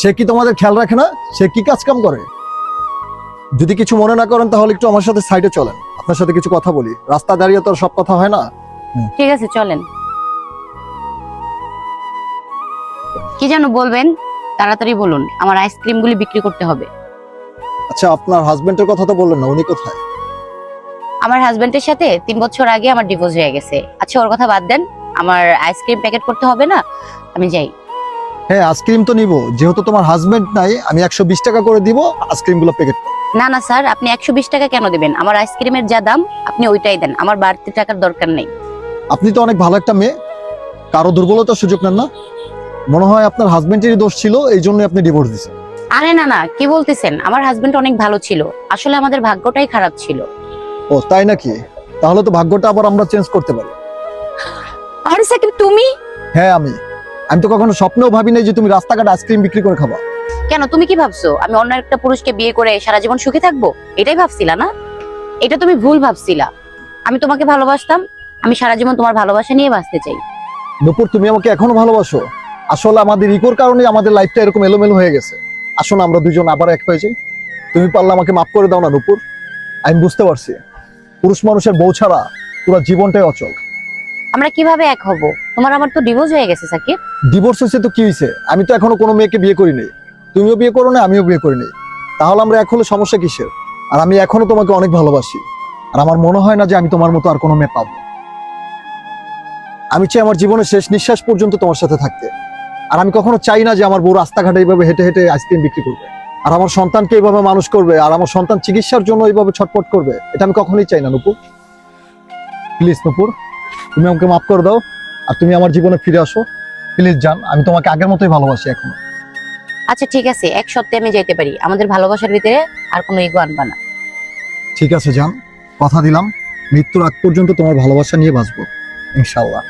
সে কি তোমাদের খেয়াল রাখে না? সে কি কাজ কাম করে? যদি কিছু মনে না করেন তাহলে একটু আমার সাথে সাইডে চলেন, আপনার সাথে কিছু কথা বলি। রাস্তা দাঁড়িয়ে তো আর সব কথা হয় না। ঠিক আছে চলেন। কি যেন বলবেন? তাড়াতাড়ি বলুন, আমার আইসক্রিমগুলি বিক্রি করতে হবে। আচ্ছা, আপনার হাজবেন্ডের কথা তো বললেন না, উনি কোথায়? আমার হাজবেন্ডের সাথে 3 বছর আগে আমার ডিভোর্স হয়ে গেছে। আচ্ছা ওর কথা বাদ দেন, আমার আইসক্রিম প্যাকেট করতে হবে না, আমি যাই। হ্যাঁ, আইসক্রিম তো নিব। যেহেতু তোমার হাজবেন্ড নাই, আমি 120 টাকা করে দিব আইসক্রিমগুলো প্যাকেট। না না স্যার, আপনি 120 টাকা কেন দেবেন? আমার আইসক্রিমের যা দাম আপনি ওইটাই দেন, আমার বাড়তি টাকার দরকার নেই। আপনি তো অনেক ভালো একটা মেয়ে, কারো দুর্বলতার সুযোগ নেন না। মনে হয় আপনার হাজবেন্ডেরই দোষ ছিল, এই জন্য আপনি ডিভোর্স দিয়েছেন। আরে না না, কি বলতেছেন? আমার হাজবেন্ড অনেক ভালো ছিল, আসলে আমাদের ভাগ্যটাই খারাপ ছিল। ও তাই নাকি? তাহলে তো ভাগ্যটা আবার আমরা চেঞ্জ করতে পারি। আরে সাকিব তুমি? হ্যাঁ আমি তো কখনো স্বপ্নেও ভাবি নাই যে তুমি রাস্তাঘাটে আইসক্রিম বিক্রি করে খাবা। কেন, তুমি কি ভাবছো আমি অন্য একটা পুরুষকে বিয়ে করে সারা জীবন সুখী থাকবো? এটাই ভাবছিলা না? এটা তুমি ভুল ভাবছিলা। আমি তোমাকে ভালোবাসতাম, আমি সারা জীবন তোমার ভালোবাসা নিয়ে বাঁচতে চাই। নূপুর, তুমি আমাকে এখনো ভালোবাসো? আসলে আমাদের ইগোর কারণে আমাদের লাইফটা এরকম এলোমেলো হয়ে গেছে। আসো না আমরা দুজন আবার এক হয়ে যাই। তুমি পারলে আমাকে মাফ করে দাও না নূপুর। আমি বুঝতে পারছি পুরুষ মানুষের বউ ছাড়া পুরো জীবনটাই অচল। আমরা কিভাবে এক হব? তোমার আমার তো ডিভোর্স হয়ে গেছে সাকিব। ডিভোর্স হয়েছে তো কি হয়েছে? আমি তো এখনো কোনো মেয়েকে বিয়ে করিনি। তুমিও বিয়ে করো না, আমিও বিয়ে করিনি। তাহলে আমরা এক হলে সমস্যা কিসের? আর আমি এখনো তোমাকে অনেক ভালোবাসি। আর আমার মনে হয় না যে আমি তোমার মতো আর কোনো মেয়ে পাবো। আমি চাই আমার জীবনের শেষ নিঃশ্বাস পর্যন্ত তোমার সাথে থাকতে। আর আমি কখনো চাই না যে আমার বউ রাস্তাঘাটে এইভাবে হেঁটে হেঁটে আইসক্রিম বিক্রি করবে, আর আমার সন্তানকে এইভাবে মানুষ করবে, আর আমার সন্তান চিকিৎসার জন্য এইভাবে ছটফট করবে। এটা আমি কখনোই চাই না নূপুর। প্লিজ নূপুর, তুমি আমাকে মাফ করে দাও, আর তুমি আমার জীবনে ফিরে আসো। প্লিজ জান, আমি তোমাকে আগের মতোই ভালোবাসি এখনো। আচ্ছা ঠিক আছে, এক সপ্তাহে আমি যাইতে পারি, আমাদের ভালোবাসার ভিতরে আর কোনো ইগো আনবা না। ঠিক আছে জান, কথা দিলাম মৃত্যুর আগ পর্যন্ত তোমার ভালোবাসা নিয়ে বাঁচবো ইনশাআল্লাহ।